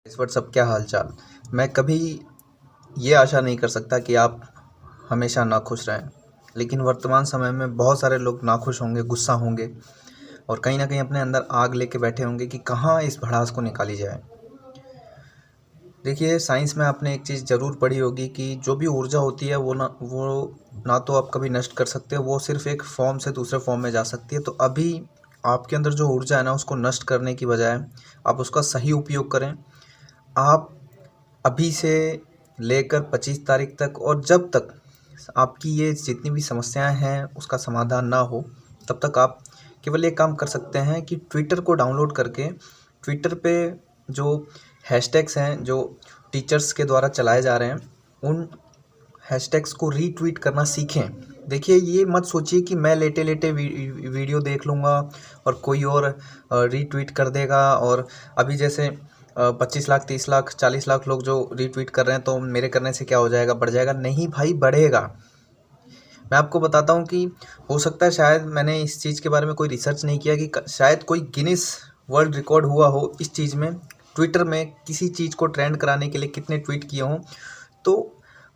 इस वक्त सब क्या हालचाल। मैं कभी ये आशा नहीं कर सकता कि आप हमेशा नाखुश रहें, लेकिन वर्तमान समय में बहुत सारे लोग नाखुश होंगे, गुस्सा होंगे और कहीं ना कहीं अपने अंदर आग लेके बैठे होंगे कि कहाँ इस भड़ास को निकाली जाए। देखिए, साइंस में आपने एक चीज़ ज़रूर पढ़ी होगी कि जो भी ऊर्जा होती है वो ना तो आप कभी नष्ट कर सकते हो, वो सिर्फ एक फॉर्म से दूसरे फॉर्म में जा सकती है। तो अभी आपके अंदर जो ऊर्जा है ना, उसको नष्ट करने की बजाय आप उसका सही उपयोग करें। आप अभी से लेकर 25 तारीख तक और जब तक आपकी ये जितनी भी समस्याएं हैं उसका समाधान ना हो, तब तक आप केवल ये काम कर सकते हैं कि ट्विटर को डाउनलोड करके ट्विटर पे जो हैशटैग्स हैं जो टीचर्स के द्वारा चलाए जा रहे हैं, उन हैशटैग्स को रीट्वीट करना सीखें। देखिए, ये मत सोचिए कि मैं लेटे लेटे वीडियो देख लूँगा और कोई और रीट्वीट कर देगा और अभी जैसे 25 लाख 30 लाख 40 लाख लोग जो रीट्वीट कर रहे हैं तो मेरे करने से क्या हो जाएगा, बढ़ जाएगा? नहीं भाई, बढ़ेगा। मैं आपको बताता हूँ कि हो सकता है, शायद मैंने इस चीज़ के बारे में कोई रिसर्च नहीं किया कि शायद कोई गिनीज वर्ल्ड रिकॉर्ड हुआ हो इस चीज़ में, ट्विटर में किसी चीज़ को ट्रेंड कराने के लिए कितने ट्वीट किए हों। तो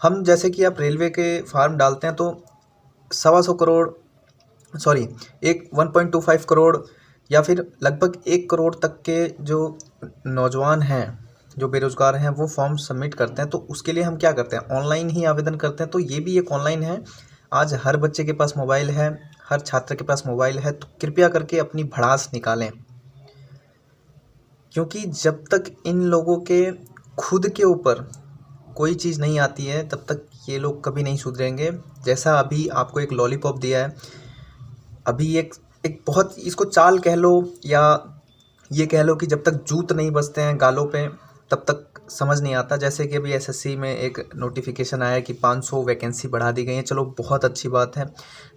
हम जैसे कि आप रेलवे के फार्म डालते हैं तो 125 करोड़, सॉरी, एक 1.25 करोड़ या फिर लगभग 1 करोड़ तक के जो नौजवान हैं, जो बेरोज़गार हैं, वो फॉर्म सबमिट करते हैं। तो उसके लिए हम क्या करते हैं, ऑनलाइन ही आवेदन करते हैं। तो ये भी एक ऑनलाइन है। आज हर बच्चे के पास मोबाइल है, हर छात्र के पास मोबाइल है। तो कृपया करके अपनी भड़ास निकालें, क्योंकि जब तक इन लोगों के खुद के ऊपर कोई चीज़ नहीं आती है तब तक ये लोग कभी नहीं सुधरेंगे। जैसा अभी आपको एक लॉलीपॉप दिया है, अभी एक एक बहुत, इसको चाल कह लो या ये कह लो कि जब तक जूत नहीं बजते हैं गालों पे तब तक समझ नहीं आता। जैसे कि अभी एसएससी में एक नोटिफिकेशन आया कि 500 वैकेंसी बढ़ा दी गई है। चलो, बहुत अच्छी बात है,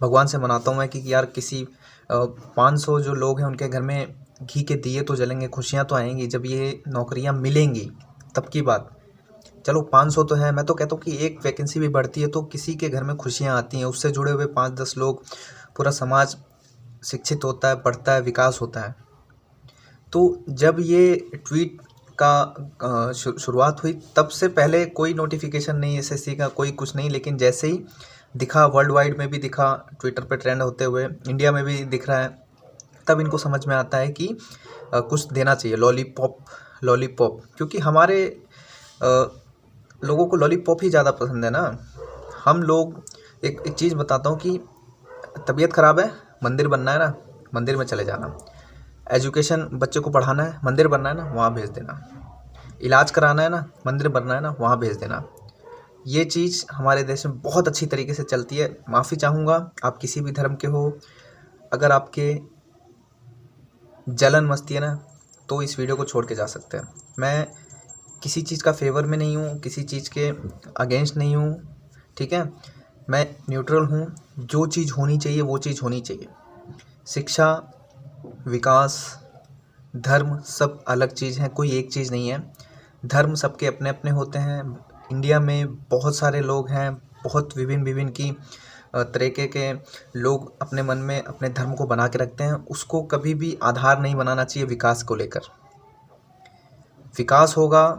भगवान से मनाता हूँ मैं कि यार किसी 500 जो लोग हैं उनके घर में घी के दिए तो जलेंगे, खुशियाँ तो आएंगी जब ये नौकरियाँ मिलेंगी, तब की बात। चलो, 500 तो है, मैं तो कहता हूँ कि एक वैकेंसी भी बढ़ती है तो किसी के घर में खुशियाँ आती हैं, उससे जुड़े हुए 5-10 लोग, पूरा समाज शिक्षित होता है, पढ़ता है, विकास होता है। तो जब ये ट्वीट का शुरुआत हुई तब से पहले कोई नोटिफिकेशन नहीं एसएससी का, कोई कुछ नहीं, लेकिन जैसे ही दिखा, वर्ल्ड वाइड में भी दिखा, ट्विटर पे ट्रेंड होते हुए इंडिया में भी दिख रहा है, तब इनको समझ में आता है कि कुछ देना चाहिए। लॉलीपॉप, लॉलीपॉप, क्योंकि हमारे लोगों को लॉलीपॉप ही ज़्यादा पसंद है ना। हम लोग, एक चीज़ बताता हूँ कि तबीयत ख़राब है, मंदिर बनना है ना, मंदिर में चले जाना। एजुकेशन, बच्चे को पढ़ाना है, मंदिर बनना है ना, वहाँ भेज देना। इलाज कराना है ना, मंदिर बनना है ना, वहाँ भेज देना। ये चीज़ हमारे देश में बहुत अच्छी तरीके से चलती है। माफ़ी चाहूँगा, आप किसी भी धर्म के हो, अगर आपके जलन मचती है ना, तो इस वीडियो को छोड़ के जा सकते हैं। मैं किसी चीज़ का फेवर में नहीं हूँ, किसी चीज़ के अगेंस्ट नहीं हूँ, ठीक है। मैं न्यूट्रल हूँ। जो चीज़ होनी चाहिए वो चीज़ होनी चाहिए। शिक्षा, विकास, धर्म सब अलग चीज़ हैं, कोई एक चीज़ नहीं है। धर्म सबके अपने अपने होते हैं। इंडिया में बहुत सारे लोग हैं, बहुत विभिन्न विभिन्न की तरीके के लोग अपने मन में अपने धर्म को बना के रखते हैं। उसको कभी भी आधार नहीं बनाना चाहिए विकास को लेकर। विकास होगा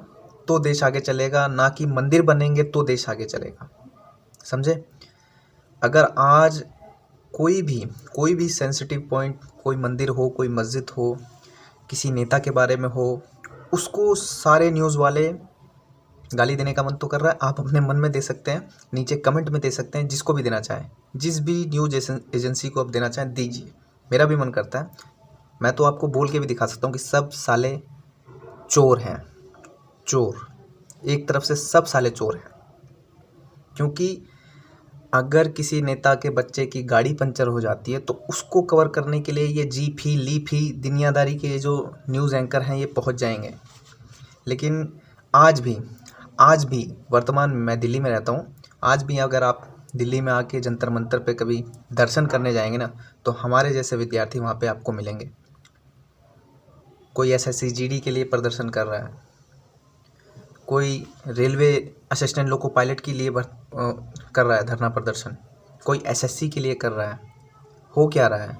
तो देश आगे चलेगा, ना कि मंदिर बनेंगे तो देश आगे चलेगा, समझे। अगर आज कोई भी सेंसिटिव पॉइंट, कोई मंदिर हो, कोई मस्जिद हो, किसी नेता के बारे में हो, उसको सारे न्यूज़ वाले गाली देने का मन तो कर रहा है, आप अपने मन में दे सकते हैं, नीचे कमेंट में दे सकते हैं, जिसको भी देना चाहें, जिस भी न्यूज़ एजेंसी को आप देना चाहें दीजिए। मेरा भी मन करता है, मैं तो आपको बोल के भी दिखा सकता हूँ कि सब साले चोर हैं, चोर। एक तरफ से सब साले चोर हैं, क्योंकि अगर किसी नेता के बच्चे की गाड़ी पंचर हो जाती है तो उसको कवर करने के लिए ये जी फी ली फी दुनियादारी के जो न्यूज़ एंकर हैं ये पहुंच जाएंगे। लेकिन आज भी वर्तमान में, मैं दिल्ली में रहता हूं, आज भी अगर आप दिल्ली में आके जंतर मंतर पे कभी दर्शन करने जाएंगे ना, तो हमारे जैसे विद्यार्थी वहाँ पे आपको मिलेंगे। कोई एसएससी जीडी के लिए प्रदर्शन कर रहा है, कोई रेलवे असिस्टेंट लोको पायलट के लिए कर रहा है धरना प्रदर्शन, कोई एसएससी के लिए कर रहा है। हो क्या रहा है,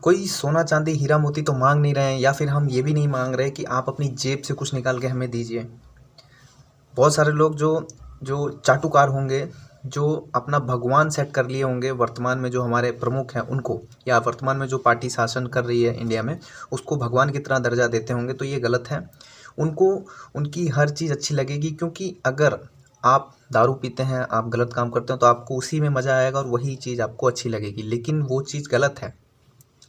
कोई सोना चांदी हीरा मोती तो मांग नहीं रहे हैं, या फिर हम ये भी नहीं मांग रहे कि आप अपनी जेब से कुछ निकाल के हमें दीजिए। बहुत सारे लोग जो जो चाटुकार होंगे, जो अपना भगवान सेट कर लिए होंगे वर्तमान में, जो हमारे प्रमुख हैं उनको, या वर्तमान में जो पार्टी शासन कर रही है इंडिया में, उसको भगवान की तरह दर्जा देते होंगे, तो ये गलत है। उनको उनकी हर चीज़ अच्छी लगेगी, क्योंकि अगर आप दारू पीते हैं, आप गलत काम करते हैं, तो आपको उसी में मज़ा आएगा और वही चीज़ आपको अच्छी लगेगी, लेकिन वो चीज़ गलत है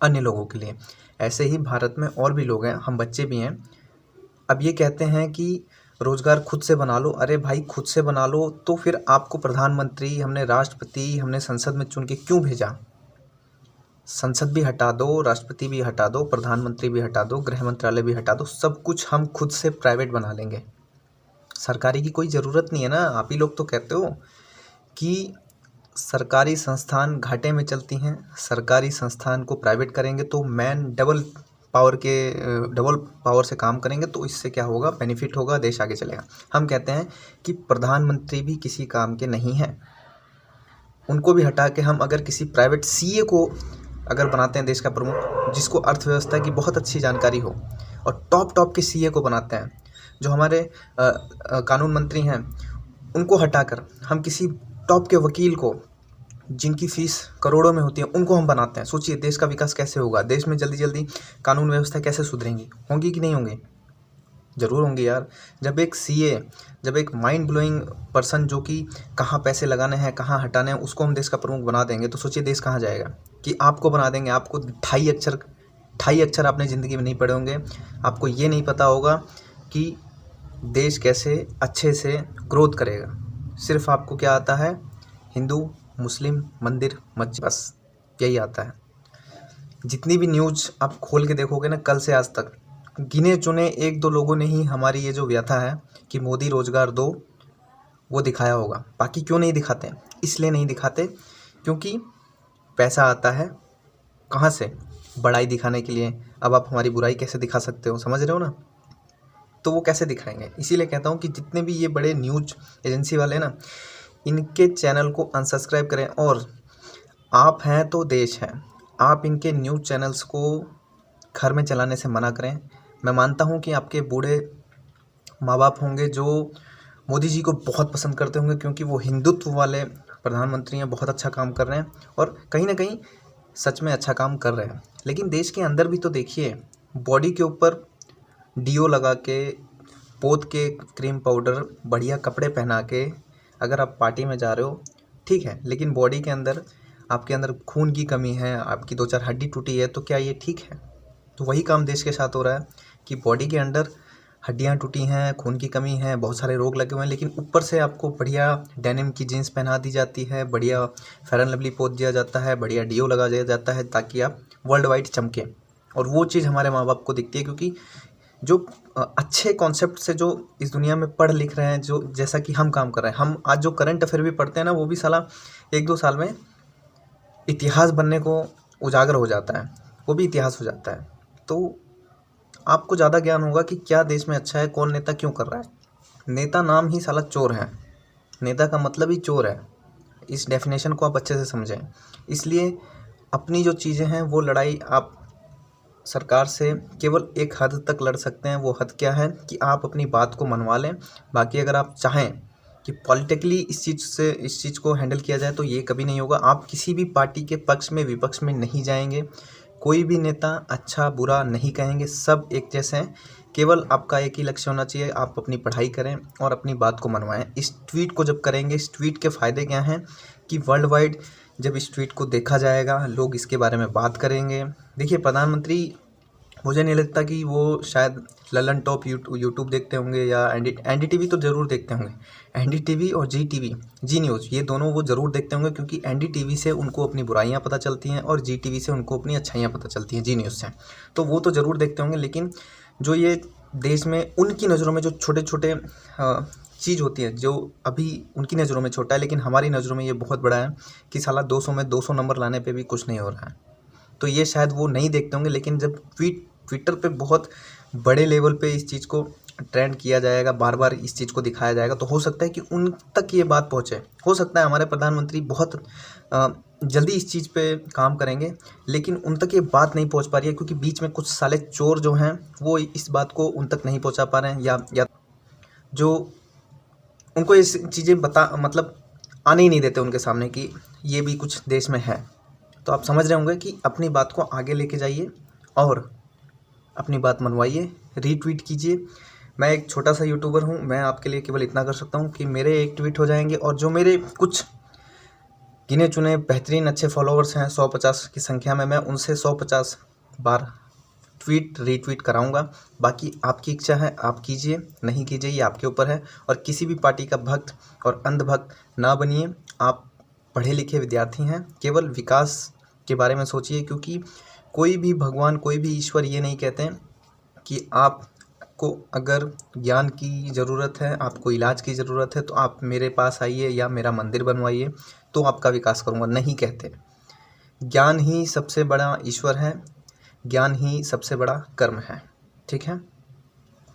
अन्य लोगों के लिए। ऐसे ही भारत में और भी लोग हैं, हम बच्चे भी हैं। अब ये कहते हैं कि रोज़गार खुद से बना लो। अरे भाई, खुद से बना लो तो फिर आपको प्रधानमंत्री, हमने राष्ट्रपति, हमने संसद में चुन के क्यों भेजा? संसद भी हटा दो, राष्ट्रपति भी हटा दो, प्रधानमंत्री भी हटा दो, गृह मंत्रालय भी हटा दो, सब कुछ हम खुद से प्राइवेट बना लेंगे। सरकारी की कोई ज़रूरत नहीं है ना। आप ही लोग तो कहते हो कि सरकारी संस्थान घाटे में चलती हैं, सरकारी संस्थान को प्राइवेट करेंगे तो मैन डबल पावर से काम करेंगे, तो इससे क्या होगा? बेनिफिट होगा, देश आगे चलेगा। हम कहते हैं कि प्रधानमंत्री भी किसी काम के नहीं हैं, उनको भी हटा के हम अगर किसी प्राइवेट सीए को अगर बनाते हैं देश का प्रमुख, जिसको अर्थव्यवस्था की बहुत अच्छी जानकारी हो, और टॉप के सीए को बनाते हैं, जो हमारे कानून मंत्री हैं, उनको हटाकर हम किसी टॉप के वकील को, जिनकी फीस करोड़ों में होती है, उनको हम बनाते हैं। सोचिए देश का विकास कैसे होगा, देश में जल्दी जल्दी कानून व्यवस्था कैसे सुधरेंगी? होंगी कि नहीं होंगी? ज़रूर होंगी यार। जब एक सीए, जब एक माइंड ब्लोइंग पर्सन, जो कि कहाँ पैसे लगाने हैं, कहाँ हटाने हैं, उसको हम देश का प्रमुख बना देंगे, तो सोचिए देश कहाँ जाएगा। कि आपको बना देंगे, आपको ढाई अक्षर आपने ज़िंदगी में नहीं पढ़े होंगे, आपको ये नहीं पता होगा कि देश कैसे अच्छे से ग्रोथ करेगा। सिर्फ आपको क्या आता है? हिंदू, मुस्लिम, मंदिर, मस्जिद, बस यही आता है। जितनी भी न्यूज़ आप खोल के देखोगे ना, कल से आज तक, गिने चुने एक दो लोगों ने ही हमारी ये जो व्यथा है कि मोदी रोजगार दो, वो दिखाया होगा। बाकी क्यों नहीं दिखाते? इसलिए नहीं दिखाते क्योंकि पैसा आता है कहाँ से? बड़ाई दिखाने के लिए। अब आप हमारी बुराई कैसे दिखा सकते हो? समझ रहे हो ना? तो वो कैसे दिखाएंगे? इसीलिए कहता हूँ कि जितने भी ये बड़े न्यूज एजेंसी वाले ना, इनके चैनल को अनसब्सक्राइब करें। और आप हैं तो देश है, आप इनके न्यूज़ चैनल्स को घर में चलाने से मना करें। मैं मानता हूँ कि आपके बूढ़े माँ बाप होंगे जो मोदी जी को बहुत पसंद करते होंगे, क्योंकि वो हिंदुत्व वाले प्रधानमंत्री हैं, बहुत अच्छा काम कर रहे हैं, और कहीं ना कहीं सच में अच्छा काम कर रहे हैं। लेकिन देश के अंदर भी तो देखिए, बॉडी के ऊपर डीओ लगा के, पोत के क्रीम पाउडर, बढ़िया कपड़े पहना के अगर आप पार्टी में जा रहे हो, ठीक है, लेकिन बॉडी के अंदर, आपके अंदर खून की कमी है, आपकी 2-4 हड्डी टूटी है, तो क्या ये ठीक है? तो वही काम देश के साथ हो रहा है कि बॉडी के अंदर हड्डियाँ टूटी हैं, खून की कमी है, बहुत सारे रोग लगे हुए हैं, लेकिन ऊपर से आपको बढ़िया डेनिम की जीन्स पहना दी जाती है, बढ़िया फेयर एंड लवली पोत दिया जाता है, बढ़िया डीओ लगा दिया जाता है, ताकि आप वर्ल्ड वाइड चमकें। और वो चीज़ हमारे माँ बाप को दिखती है, क्योंकि जो अच्छे कॉन्सेप्ट से जो इस दुनिया में पढ़ लिख रहे हैं, जो जैसा कि हम काम कर रहे हैं, हम आज जो करंट अफेयर भी पढ़ते हैं ना, वो भी साला 1-2 साल में इतिहास बनने को उजागर हो जाता है, वो भी इतिहास हो जाता है। तो आपको ज़्यादा ज्ञान होगा कि क्या देश में अच्छा है, कौन नेता क्यों कर रहा है। नेता नाम ही साला चोर है, नेता का मतलब ही चोर है। इस डेफिनेशन को आप अच्छे से समझें। इसलिए अपनी जो चीज़ें हैं, वो लड़ाई आप सरकार से केवल एक हद तक लड़ सकते हैं। वो हद क्या है कि आप अपनी बात को मनवा लें। बाकी अगर आप चाहें कि पॉलिटिकली इस चीज़ को हैंडल किया जाए, तो ये कभी नहीं होगा। आप किसी भी पार्टी के पक्ष में, विपक्ष में नहीं जाएंगे। कोई भी नेता अच्छा बुरा नहीं कहेंगे, सब एक जैसे हैं। केवल आपका एक ही लक्ष्य होना चाहिए, आप अपनी पढ़ाई करें और अपनी बात को मनवाएं। इस ट्वीट को जब करेंगे, इस ट्वीट के फ़ायदे क्या हैं कि वर्ल्ड वाइड जब इस ट्वीट को देखा जाएगा, लोग इसके बारे में बात करेंगे। देखिए, प्रधानमंत्री, मुझे नहीं लगता कि वो शायद ललन टॉप यूट्यूब देखते होंगे, या एनडीटीवी तो ज़रूर देखते होंगे। एनडीटीवी और जी न्यूज़, ये दोनों वो ज़रूर देखते होंगे, क्योंकि एनडीटीवी से उनको अपनी बुराइयां पता चलती हैं और जीटीवी से उनको अपनी अच्छाइयां पता चलती हैं, जी न्यूज़ से। तो वो तो ज़रूर देखते होंगे। लेकिन जो ये देश में उनकी नज़रों में जो छोटे छोटे चीज़ होती है, जो अभी उनकी नज़रों में छोटा है, लेकिन हमारी नज़रों में ये बहुत बड़ा है कि साला 200 में 200 नंबर लाने पर भी कुछ नहीं हो रहा है। तो ये शायद वो नहीं देखते होंगे। लेकिन जब ट्विटर पे बहुत बड़े लेवल पे इस चीज़ को ट्रेंड किया जाएगा, बार बार इस चीज़ को दिखाया जाएगा, तो हो सकता है कि उन तक ये बात पहुँचे। हो सकता है हमारे प्रधानमंत्री बहुत जल्दी इस चीज़ पे काम करेंगे, लेकिन उन तक ये बात नहीं पहुंच पा रही है क्योंकि बीच में कुछ साले चोर जो हैं वो इस बात को उन तक नहीं पहुंचा पा रहे हैं, या जो उनको ये चीज़ें मतलब आने ही नहीं देते उनके सामने कि ये भी कुछ देश में है। तो आप समझ रहे होंगे कि अपनी बात को आगे लेके जाइए और अपनी बात मनवाइए, रीट्वीट कीजिए। मैं एक छोटा सा यूट्यूबर हूँ, मैं आपके लिए केवल इतना कर सकता हूँ कि मेरे एक ट्वीट हो जाएंगे और जो मेरे कुछ गिने चुने बेहतरीन अच्छे फॉलोअर्स हैं 150 की संख्या में, मैं उनसे 150 बार ट्वीट रीट्वीट कराऊंगा। बाकी आपकी इच्छा है, आप कीजिए, नहीं कीजिए ये आपके ऊपर है। और किसी भी पार्टी का भक्त और अंधभक्त ना बनिए। आप पढ़े लिखे विद्यार्थी हैं, केवल विकास के बारे में सोचिए, क्योंकि कोई भी भगवान, कोई भी ईश्वर ये नहीं कहते हैं कि आपको अगर ज्ञान की ज़रूरत है, आपको इलाज की ज़रूरत है तो आप मेरे पास आइए या मेरा मंदिर बनवाइए तो आपका विकास करूँगा, नहीं कहते। ज्ञान ही सबसे बड़ा ईश्वर है, ज्ञान ही सबसे बड़ा कर्म है। ठीक है,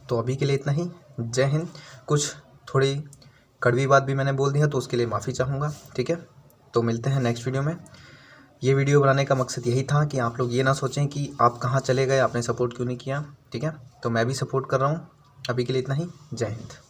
तो अभी के लिए इतना ही। जय हिंद। कुछ थोड़ी कड़वी बात भी मैंने बोल दी है तो उसके लिए माफ़ी चाहूँगा। ठीक है, तो मिलते हैं नेक्स्ट वीडियो में। ये वीडियो बनाने का मकसद यही था कि आप लोग ये ना सोचें कि आप कहाँ चले गए, आपने सपोर्ट क्यों नहीं किया। ठीक है, तो मैं भी सपोर्ट कर रहा हूँ। अभी के लिए इतना ही। जय हिंद।